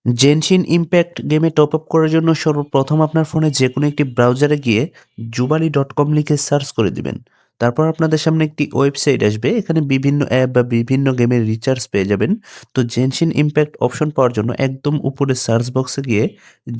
Genshin impact গেমে top up করার জন্য সর্বপ্রথম আপনার ফোনে যেকোনো একটি ব্রাউজারে গিয়ে জুবালি.com লিখে সার্চ করে দিবেন। তারপর আপনাদের সামনে একটি ওয়েবসাইট আসবে। এখানে বিভিন্ন অ্যাপ বা বিভিন্ন গেমের রিচার্জ পেয়ে যাবেন। তো জেনশিন ইমপ্যাক্ট অপশন পাওয়ার জন্য একদম উপরে সার্চ বক্সে গিয়ে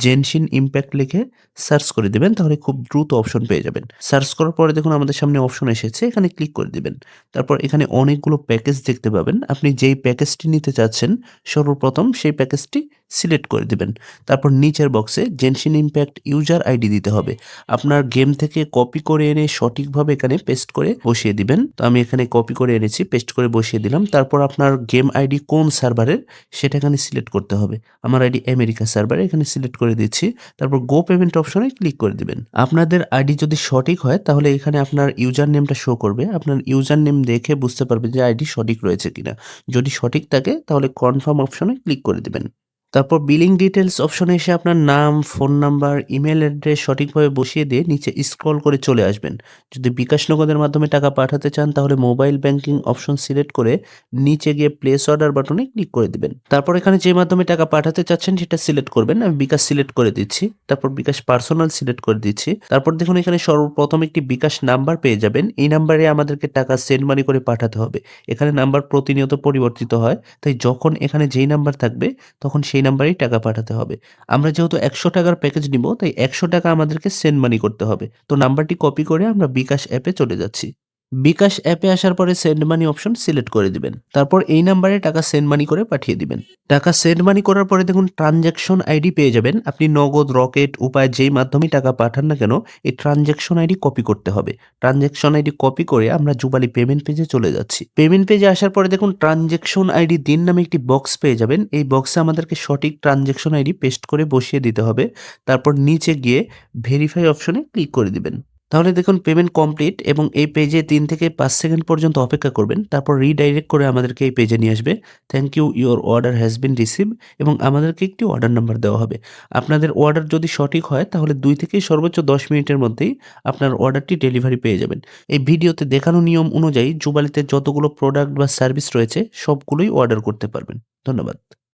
জেনশিন ইমপ্যাক্ট লিখে সার্চ করে দিবেন। তাহলে খুব দ্রুত অপশন পেয়ে যাবেন। সার্চ করার পরে দেখুন আমাদের সামনে অপশন এসেছে। এখানে ক্লিক করে দিবেন। তারপর এখানে অনেকগুলো প্যাকেজ দেখতে পাবেন। আপনি যেই প্যাকেজটি নিতে চাচ্ছেন সর্বপ্রথম সেই প্যাকেজটি সিলেক্ট করে দিবেন। তারপর নিচের বক্সে জেনশিন ইমপ্যাক্ট ইউজার আইডি দিতে হবে। আপনার গেম থেকে কপি করে এনে সঠিকভাবে এখানে পেস্ট করে বসিয়ে দিবেন। তো আমি এখানে কপি করে এনেছি, পেস্ট করে বসিয়ে দিলাম। তারপর আপনার গেম আইডি কোন সার্ভারের সেটা এখানে সিলেক্ট করতে হবে। আমার আইডি আমেরিকা সার্ভারে, এখানে সিলেক্ট করে দিচ্ছি। তারপর গো পেমেন্ট অপশনে ক্লিক করে দিবেন। আপনাদের আইডি যদি সঠিক হয় তাহলে এখানে আপনার ইউজার নেমটা শো করবে। আপনার ইউজার নেম দেখে বুঝতে পারবেন যে আইডি সঠিক রয়েছে কিনা। যদি সঠিক থাকে তাহলে কনফার্ম অপশনে ক্লিক করে দিবেন। তারপর বিলিং ডিটেইলস অপশনে এসে আপনার নাম, ফোন নাম্বার, ইমেইল অ্যাড্রেস সঠিকভাবে বসিয়ে দিয়ে নিচে স্ক্রল করে চলে আসবেন। যদি বিকাশ নগদের মাধ্যমে টাকা পাঠাতে চান তাহলে মোবাইল ব্যাংকিং অপশন সিলেক্ট করে নিচে গিয়ে প্লেস অর্ডার বাটনে ক্লিক করে দিবেন। তারপর এখানে যে মাধ্যমে টাকা পাঠাতে চাচ্ছেন সেটা সিলেক্ট করবেন। আমি বিকাশ সিলেক্ট করে দিচ্ছি। তারপর বিকাশ পার্সোনাল সিলেক্ট করে দিচ্ছি। তারপর দেখুন এখানে সর্বপ্রথম একটি বিকাশ নাম্বার পেয়ে যাবেন। এই নাম্বারে আমাদেরকে টাকা সেন্ড মানি করে পাঠাতে হবে। এখানে নাম্বার প্রতিনিয়ত পরিবর্তিত হয়। তাই যখন এখানে যেই নাম্বার থাকবে তখন সেই নাম্বারেই টাকা পাঠাতে হবে। আমরা যেহেতু ৳১০০ প্যাকেজ নিবো তাই ৳১০০ আমাদেরকে সেন্ড মানি করতে হবে। তো নাম্বারটি কপি করে আমরা বিকাশ অ্যাপে চলে যাচ্ছি। বিকাশ অ্যাপে আসার পরে সেন্ড মানি অপশন সিলেক্ট করে দিবেন। তারপর এই নাম্বারে টাকা সেন্ড মানি করে পাঠিয়ে দিবেন। টাকা সেন্ড মানি করার পরে দেখুন ট্রান্সেকশন আইডি পেয়ে যাবেন। আপনি নগদ, রকেট, উপায় যেই মাধ্যমেই টাকা পাঠান না কেন এই ট্রান্সেকশন আইডি কপি করতে হবে। ট্রান্সেকশন আইডি কপি করে আমরা জুবালি পেমেন্ট পেজে চলে যাচ্ছি। পেমেন্ট পেজে আসার পরে দেখুন ট্রান্সেকশন আইডি দিন নামে একটি বক্স পেয়ে যাবেন। এই বক্সে আমাদেরকে সঠিক ট্রান্সেকশন আইডি পেস্ট করে বসিয়ে দিতে হবে। তারপর নিচে গিয়ে ভেরিফাই অপশনে ক্লিক করে দিবেন। তাহলে দেখুন পেমেন্ট কমপ্লিট এবং এই পেজে ৩ থেকে ৫ সেকেন্ড পর্যন্ত অপেক্ষা করবেন। তারপর রিডাইরেক্ট করে আমাদেরকে এই পেজে নিয়ে আসবে। Thank you, your order has been received এবং আমাদেরকে একটি অর্ডার নাম্বার দেওয়া হবে। আপনাদের অর্ডার যদি সঠিক হয় তাহলে ২ থেকে সর্বোচ্চ ১০ মিনিটের মধ্যেই আপনার অর্ডারটি ডেলিভারি পেয়ে যাবেন। এই ভিডিওতে দেখানো নিয়ম অনুযায়ী জুবালিতে যতগুলো প্রোডাক্ট বা সার্ভিস রয়েছে সবগুলোই অর্ডার করতে পারবেন। ধন্যবাদ।